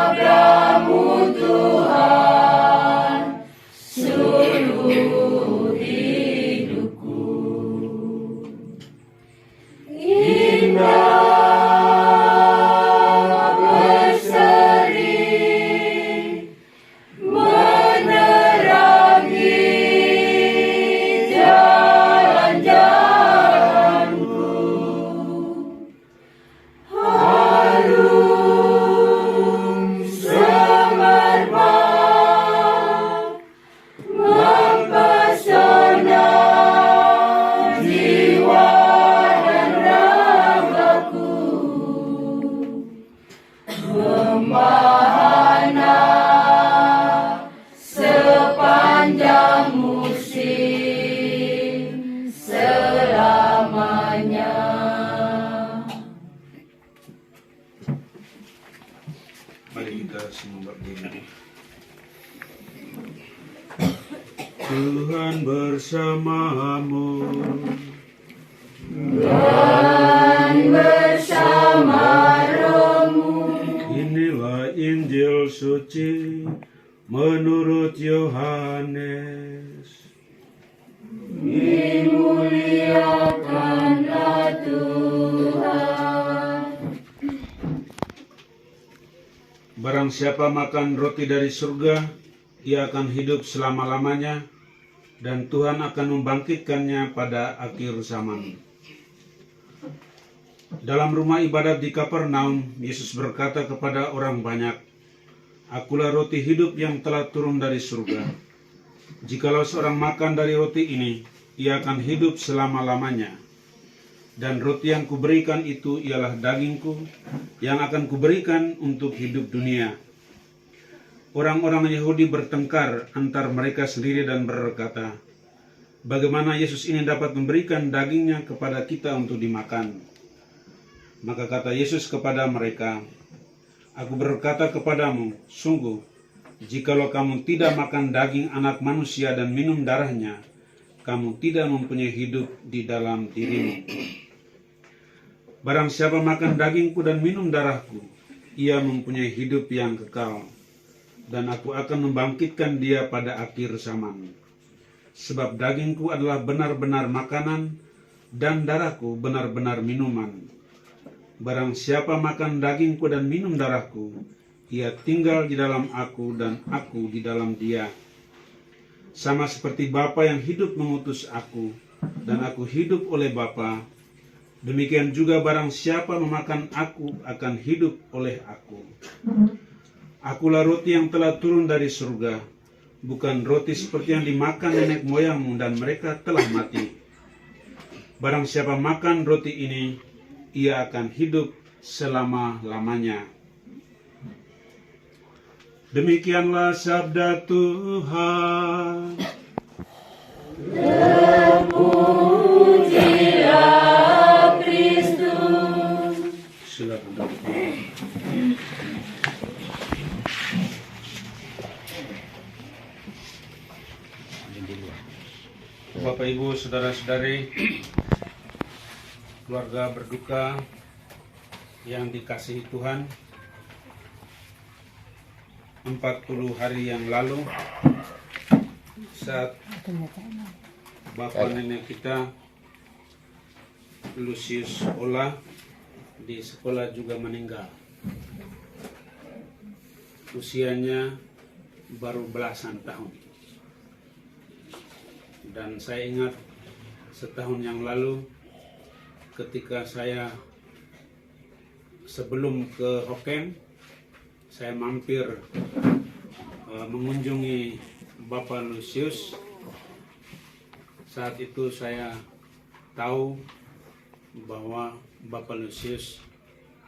Sabdamu Tuhan, seluruh hidupku. Indah berseri, menerangi jalan-jalanku. Harum semerbak, mempesona jiwa dan ragaku. Membahana sepanjang musim selamanya. Mari kita semua berdiri. Tuhan bersamamu. Dan bersama rohmu. Inilah Injil suci menurut Yohanes. Dimuliakanlah Tuhan. Barang siapa makan roti dari surga, ia akan hidup selama-lamanya, dan Tuhan akan membangkitkannya pada akhir zaman. Dalam rumah ibadat di Kapernaum, Yesus berkata kepada orang banyak, "Akulah roti hidup yang telah turun dari surga. Jikalau seorang makan dari roti ini, ia akan hidup selama-lamanya. Dan roti yang kuberikan itu ialah dagingku, yang akan kuberikan untuk hidup dunia." Orang-orang Yahudi bertengkar antar mereka sendiri dan berkata, "Bagaimana Yesus ini dapat memberikan dagingnya kepada kita untuk dimakan?" Maka kata Yesus kepada mereka, "Aku berkata kepadamu, sungguh, jikalau kamu tidak makan daging anak manusia dan minum darahnya, kamu tidak mempunyai hidup di dalam dirimu. Barang siapa makan dagingku dan minum darahku, ia mempunyai hidup yang kekal, dan aku akan membangkitkan dia pada akhir zaman. Sebab dagingku adalah benar-benar makanan, dan darahku benar-benar minuman. Barang siapa makan dagingku dan minum darahku, ia tinggal di dalam aku dan aku di dalam dia. Sama seperti Bapa yang hidup mengutus aku, dan aku hidup oleh Bapa, demikian juga barang siapa memakan aku akan hidup oleh aku. Akulah roti yang telah turun dari surga, bukan roti seperti yang dimakan nenek moyangmu dan mereka telah mati. Barang siapa makan roti ini, ia akan hidup selama-lamanya." Demikianlah sabda Tuhan. Terpujilah Kristus. Silakan. Bapak Ibu, saudara-saudari, keluarga berduka yang dikasihi Tuhan, 40 hari yang lalu saat bapak nenek kita Lucius Ola di sekolah juga meninggal. Usianya baru belasan tahun. Dan saya ingat setahun yang lalu ketika saya sebelum ke Hoken, saya mampir mengunjungi Bapak Lucius. Saat itu saya tahu bahwa Bapak Lucius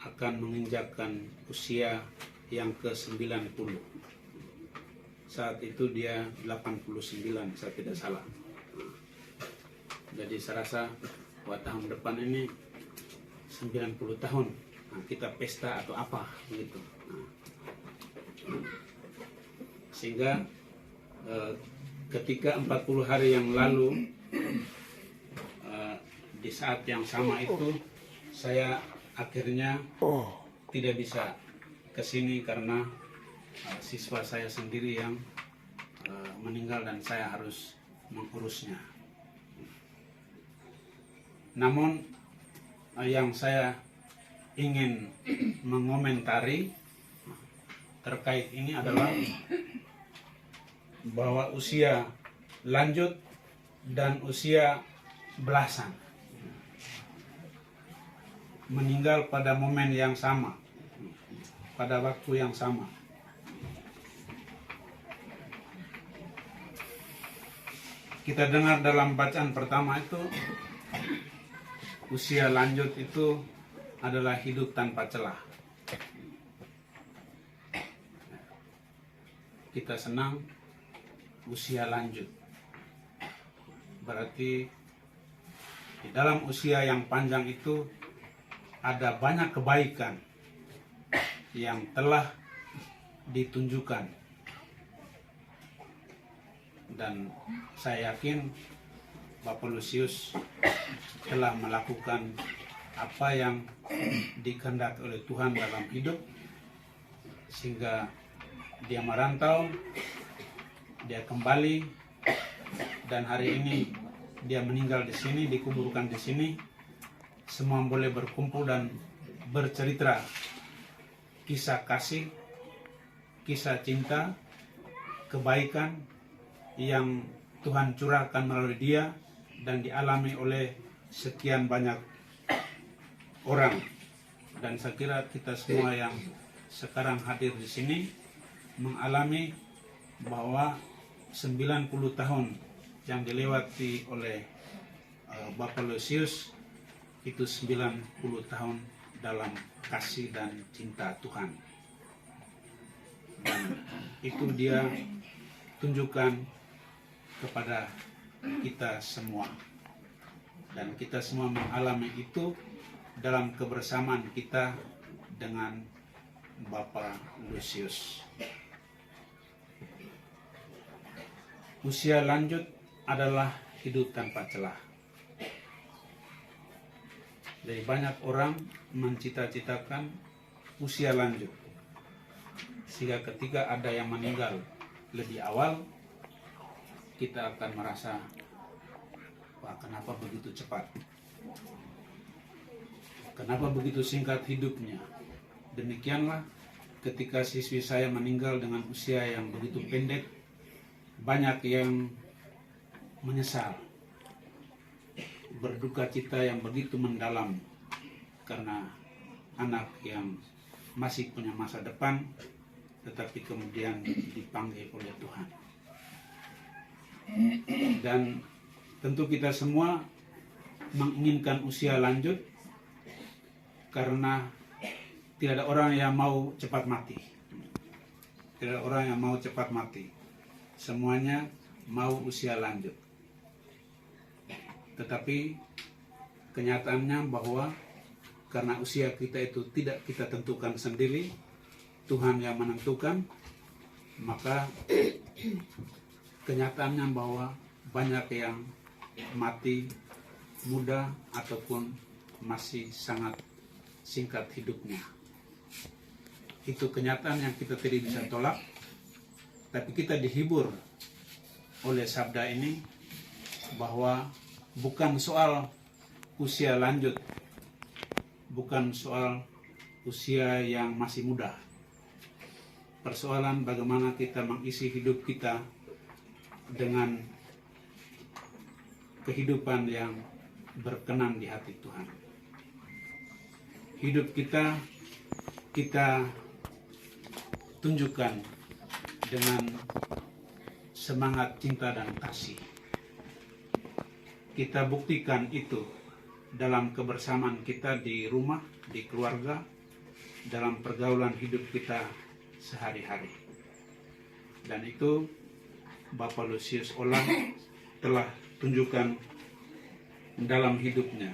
akan menginjakkan usia yang ke-90. Saat itu dia 89, saya tidak salah. Jadi saya rasa buat tahun depan ini 90 tahun. Nah, kita pesta atau apa gitu. Sehingga ketika 40 hari yang lalu di saat yang sama itu saya akhirnya tidak bisa ke sini karena siswa saya sendiri yang meninggal dan saya harus mengurusnya. Namun yang saya ingin mengomentari terkait ini adalah bahwa usia lanjut dan usia belasan meninggal pada momen yang sama, pada waktu yang sama. Kita dengar dalam bacaan pertama itu, usia lanjut itu adalah hidup tanpa celah. Kita senang usia lanjut. Berarti di dalam usia yang panjang itu ada banyak kebaikan yang telah ditunjukkan. Dan saya yakin Bapak Lucius telah melakukan apa yang dikehendaki oleh Tuhan dalam hidup, sehingga dia merantau, dia kembali, dan hari ini dia meninggal di sini, dikuburkan di sini. Semua boleh berkumpul dan bercerita kisah kasih, kisah cinta, kebaikan yang Tuhan curahkan melalui dia dan dialami oleh sekian banyak orang. Dan saya kira kita semua yang sekarang hadir di sini mengalami bahwa 90 tahun yang dilewati oleh Bapak Lucius itu 90 tahun dalam kasih dan cinta Tuhan. Dan itu dia tunjukkan kepada kita semua. Dan kita semua mengalami itu dalam kebersamaan kita dengan Bapak Lucius. Usia lanjut adalah hidup tanpa celah. Jadi banyak orang mencita-citakan usia lanjut, sehingga ketika ada yang meninggal lebih awal, kita akan merasa, wah, kenapa begitu cepat? Kenapa begitu singkat hidupnya? Demikianlah ketika siswi saya meninggal dengan usia yang begitu pendek, banyak yang menyesal, berduka cita yang begitu mendalam karena anak yang masih punya masa depan tetapi kemudian dipanggil oleh Tuhan. Dan tentu kita semua menginginkan usia lanjut karena tidak ada orang yang mau cepat mati. Tidak ada orang yang mau cepat mati. Semuanya mau usia lanjut. Tetapi kenyataannya bahwa karena usia kita itu tidak kita tentukan sendiri, Tuhan yang menentukan, maka kenyataannya bahwa banyak yang mati muda ataupun masih sangat singkat hidupnya. Itu kenyataan yang kita tidak bisa tolak, tapi kita dihibur oleh sabda ini bahwa bukan soal usia lanjut, bukan soal usia yang masih muda. Persoalan bagaimana kita mengisi hidup kita dengan kehidupan yang berkenan di hati Tuhan. Hidup kita tunjukkan dengan semangat cinta dan kasih. Kita buktikan itu dalam kebersamaan kita di rumah, di keluarga, dalam pergaulan hidup kita sehari-hari. Dan itu Bapak Lucius Olang telah tunjukkan dalam hidupnya.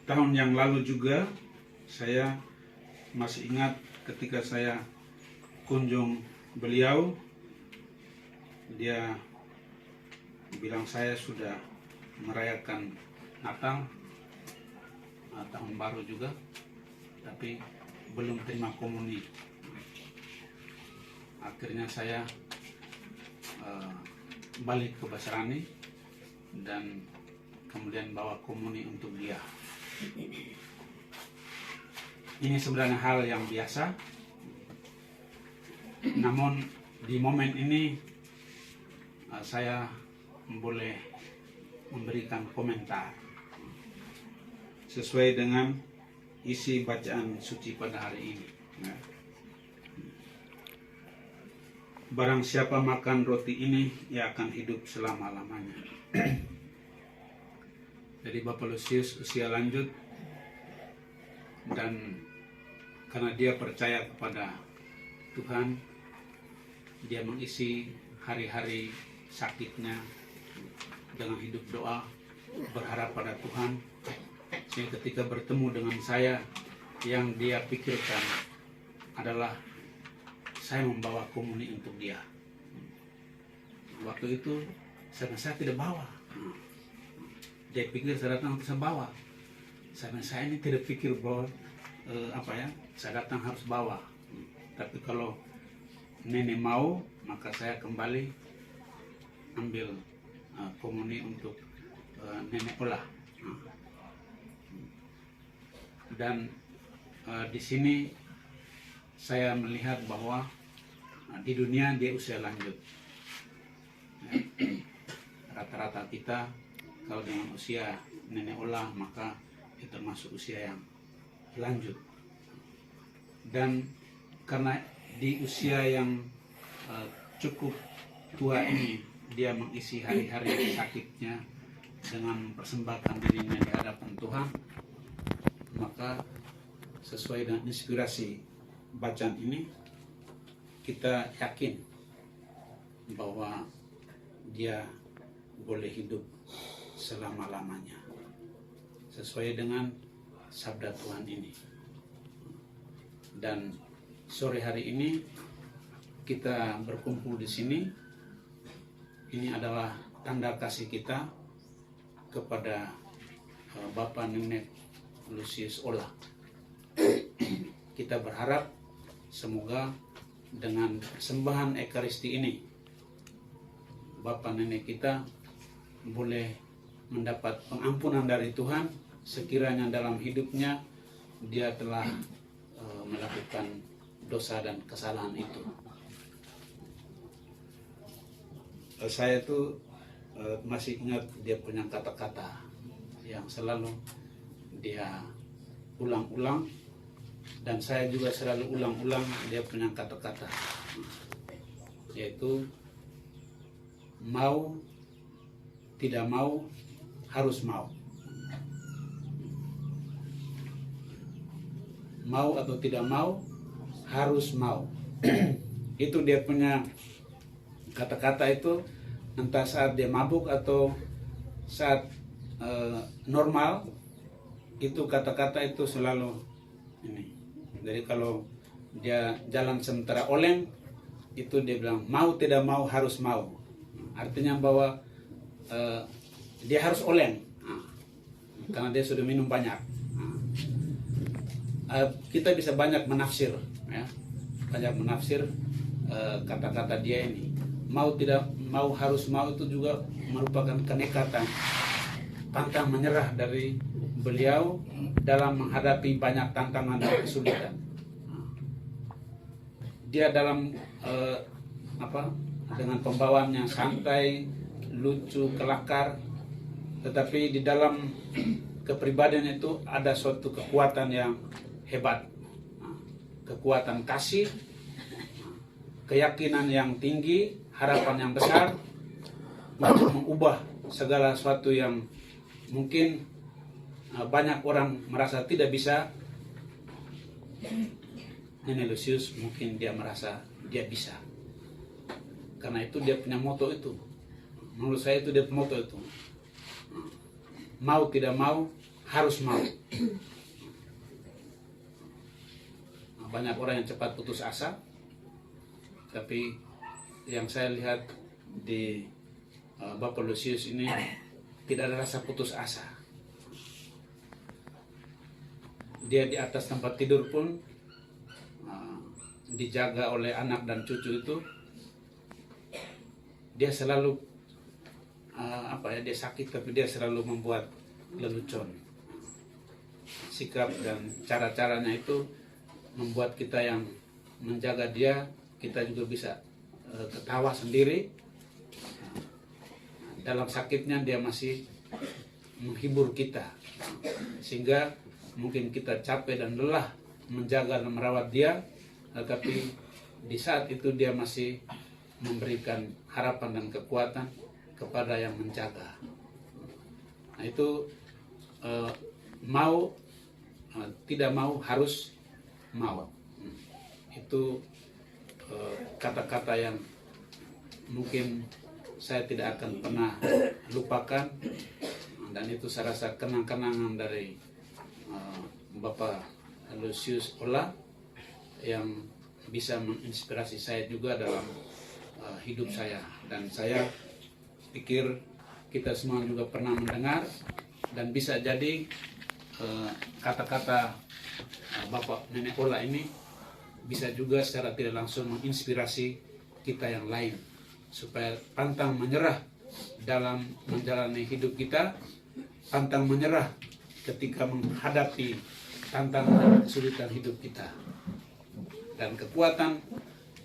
Tahun yang lalu juga saya masih ingat ketika saya kunjung beliau, dia bilang saya sudah merayakan Natal, tahun baru juga, tapi belum terima komuni. Akhirnya saya balik ke Basrani dan kemudian bawa komuni untuk dia. Ini sebenarnya hal yang biasa, namun di momen ini saya boleh memberikan komentar sesuai dengan isi bacaan suci pada hari ini. Barang siapa makan roti ini, ia akan hidup selama-lamanya. Jadi Bapak Lucius usia lanjut, dan karena dia percaya kepada Tuhan, dia mengisi hari-hari sakitnya dengan hidup doa, berharap pada Tuhan. Sehingga ketika bertemu dengan saya, yang dia pikirkan adalah saya membawa komuni untuk dia. Waktu itu saya tidak bawa. Dia pikir saya datang untuk saya bawa. Saya ini tidak pikir bahwa saya datang harus bawa. Tapi kalau nenek mau, maka saya kembali ambil komuni untuk nenek olah. Dan di sini saya melihat bahwa di dunia dia usia lanjut. Rata-rata kita kalau dengan usia nenek olah, maka itu termasuk usia yang lanjut. Dan karena di usia yang cukup tua ini, dia mengisi hari-hari sakitnya dengan persembahkan dirinya di hadapan Tuhan, maka sesuai dengan inspirasi bacaan ini, kita yakin bahwa dia boleh hidup selama-lamanya sesuai dengan sabda Tuhan ini. Dan sore hari ini kita berkumpul di sini. Ini adalah tanda kasih kita kepada Bapak Nenek Lucius Olah. Kita berharap semoga dengan persembahan Ekaristi ini, Bapak Nenek kita boleh mendapat pengampunan dari Tuhan sekiranya dalam hidupnya dia telah melakukan dosa dan kesalahan itu. Saya tuh masih ingat dia punya kata-kata yang selalu dia ulang-ulang, dan saya juga selalu ulang-ulang dia punya kata-kata, yaitu mau, tidak mau, harus mau. Mau atau tidak mau, harus mau. Itu dia punya kata-kata itu, entah saat dia mabuk atau saat normal, itu kata-kata itu selalu ini. Jadi kalau dia jalan sementara oleng, itu dia bilang mau tidak mau harus mau. Artinya bahwa dia harus oleng karena dia sudah minum banyak. Kita bisa banyak menafsir, ya, banyak menafsir kata-kata dia ini. Mau tidak mau harus mau itu juga merupakan kenekatan, pantang menyerah dari beliau dalam menghadapi banyak tantangan dan kesulitan. Dia dalam dengan pembawaannya santai, lucu, kelakar, tetapi di dalam kepribadian itu ada suatu kekuatan yang hebat, kekuatan kasih, keyakinan yang tinggi, harapan yang besar untuk mengubah segala sesuatu yang mungkin banyak orang merasa tidak bisa. Nenek Lucius mungkin dia merasa dia bisa, karena itu dia punya moto itu. Menurut saya itu dia moto itu, mau tidak mau harus mau. Banyak orang yang cepat putus asa Tapi yang saya lihat di Bapak Lucius ini tidak ada rasa putus asa. Dia di atas tempat tidur pun dijaga oleh anak dan cucu itu. Dia selalu dia sakit tapi dia selalu membuat lelucon. Sikap dan cara-caranya itu membuat kita yang menjaga dia, kita juga bisa ketawa sendiri. Dalam sakitnya dia masih menghibur kita, sehingga mungkin kita capek dan lelah menjaga dan merawat dia, tetapi di saat itu dia masih memberikan harapan dan kekuatan kepada yang menjaga. Nah itu tidak mau, harus mau. Itu kata-kata yang mungkin saya tidak akan pernah lupakan, dan itu saya rasa kenang-kenangan dari Bapak Lucius Ola yang bisa menginspirasi saya juga dalam hidup saya. Dan saya pikir kita semua juga pernah mendengar, dan bisa jadi kata-kata Bapak Nenek Ola ini bisa juga secara tidak langsung menginspirasi kita yang lain, supaya pantang menyerah dalam menjalani hidup kita, pantang menyerah ketika menghadapi tantangan dan kesulitan hidup kita. Dan kekuatan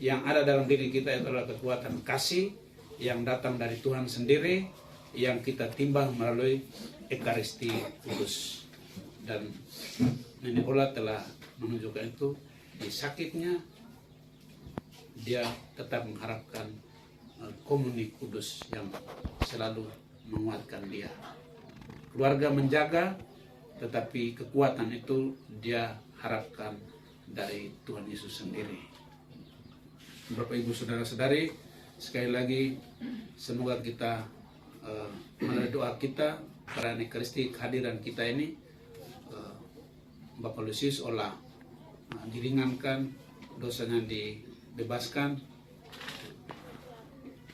yang ada dalam diri kita itu adalah kekuatan kasih yang datang dari Tuhan sendiri, yang kita timbang melalui Ekaristi Kudus. Dan Nenek Ola telah menunjukkan itu. Di sakitnya dia tetap mengharapkan komuni kudus yang selalu menguatkan dia. Keluarga menjaga, tetapi kekuatan itu dia harapkan dari Tuhan Yesus sendiri. Bapak Ibu Saudara-saudari, sekali lagi semoga kita melalui doa kita, perayaan Ekaristi, kehadiran kita ini, Bapak Lucius Ola diringankan, dosanya dibebaskan,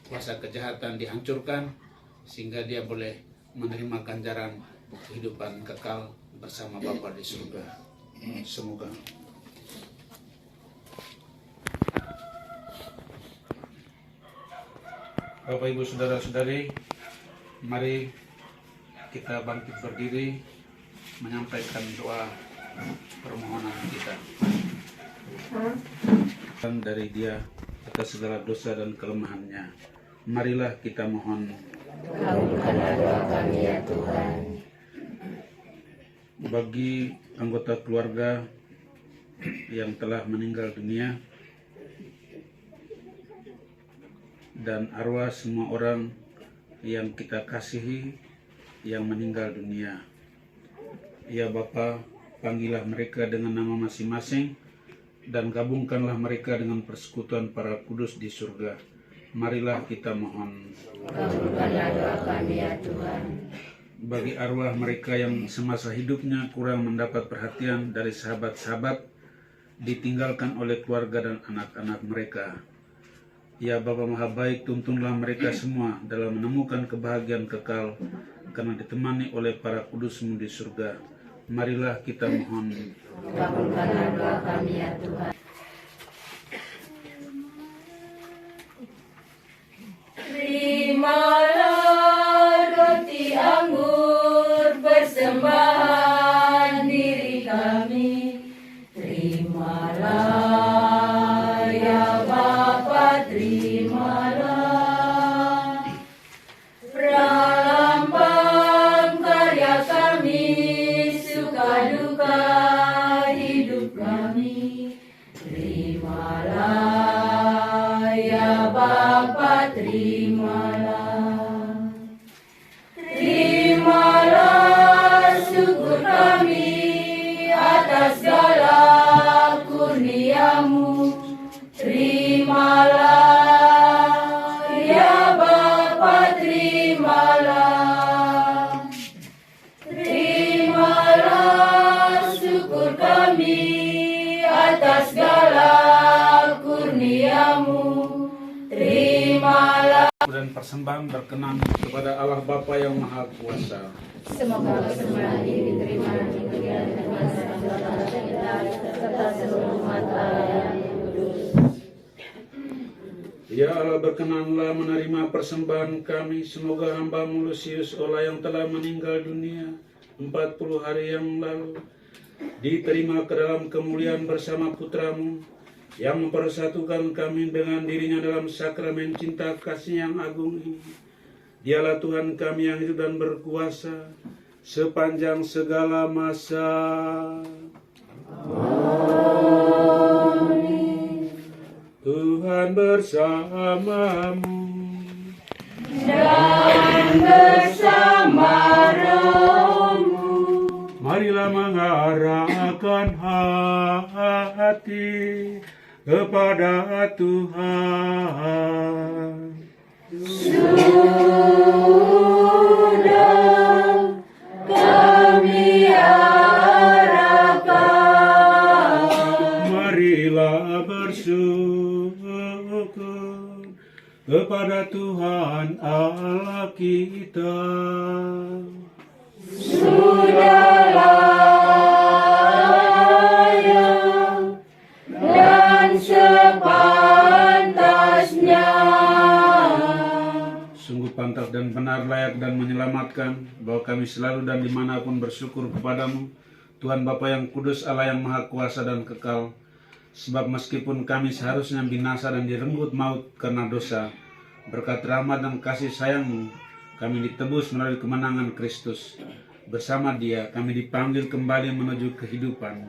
kuasa kejahatan dihancurkan, sehingga dia boleh menerima ganjaran kehidupan kekal bersama Bapa di surga. Semoga. Bapak Ibu Saudara-saudari, mari kita bangkit berdiri menyampaikan doa permohonan kita. Dan dari Dia atas segala dosa dan kelemahannya, marilah kita mohon. Kabulkanlah doa kami ya Tuhan. Bagi anggota keluarga yang telah meninggal dunia, dan arwah semua orang yang kita kasihi yang meninggal dunia, ya Bapa, panggillah mereka dengan nama masing-masing, dan gabungkanlah mereka dengan persekutuan para kudus di surga. Marilah kita mohon. Kabulkanlah doa kami ya Tuhan. Bagi arwah mereka yang semasa hidupnya kurang mendapat perhatian dari sahabat-sahabat, ditinggalkan oleh keluarga dan anak-anak mereka, ya Bapa Maha Baik, tuntunlah mereka semua dalam menemukan kebahagiaan kekal, karena ditemani oleh para kudus-Mu di surga. Marilah kita mohon. Kabulkanlah doa kami ya Tuhan. Terimalah roti anggur persembahan diri kami. Terimalah ya Bapa, terimalah pralambang karya kami, suka duka hidup kami. dan persembahan berkenan kepada Allah Bapa yang Maha Kuasa. Semoga persembahan ini diterima di bagian kita serta seluruh umat Allah yang kudus. Ya Allah, berkenanlah menerima persembahan kami. Semoga hamba-Mu Lucius Ola yang telah meninggal dunia 40 hari yang lalu diterima ke dalam kemuliaan bersama Putra-Mu yang mempersatukan kami dengan dirinya dalam sakramen cinta kasih yang agung ini. Dialah Tuhan kami yang hidup dan berkuasa sepanjang segala masa. Tuhan bersamamu Dan bersama rohmu. Marilah mengarahkan hati kepada Tuhan. Sudah kami arahkan. Marilah bersyukur kepada Tuhan Allah kita. Sudah layak dan sepantasnya. Sungguh pantas dan benar, layak dan menyelamatkan, bahwa kami selalu dan dimanapun bersyukur kepadamu, Tuhan Bapa yang kudus, Allah yang maha kuasa dan kekal. Sebab meskipun kami seharusnya binasa dan direnggut maut karena dosa, berkat rahmat dan kasih sayang-Mu, kami ditebus melalui kemenangan Kristus. Bersama Dia kami dipanggil kembali menuju kehidupan.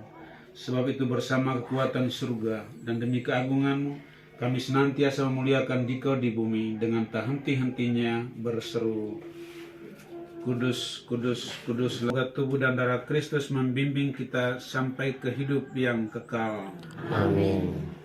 Sebab itu bersama kekuatan surga dan demi keagungan-Mu, kami senantiasa memuliakan Dikau di bumi dengan tak henti-hentinya berseru, Kudus, kudus, kudus. Semoga tubuh dan darah Kristus membimbing kita sampai ke hidup yang kekal. Amin.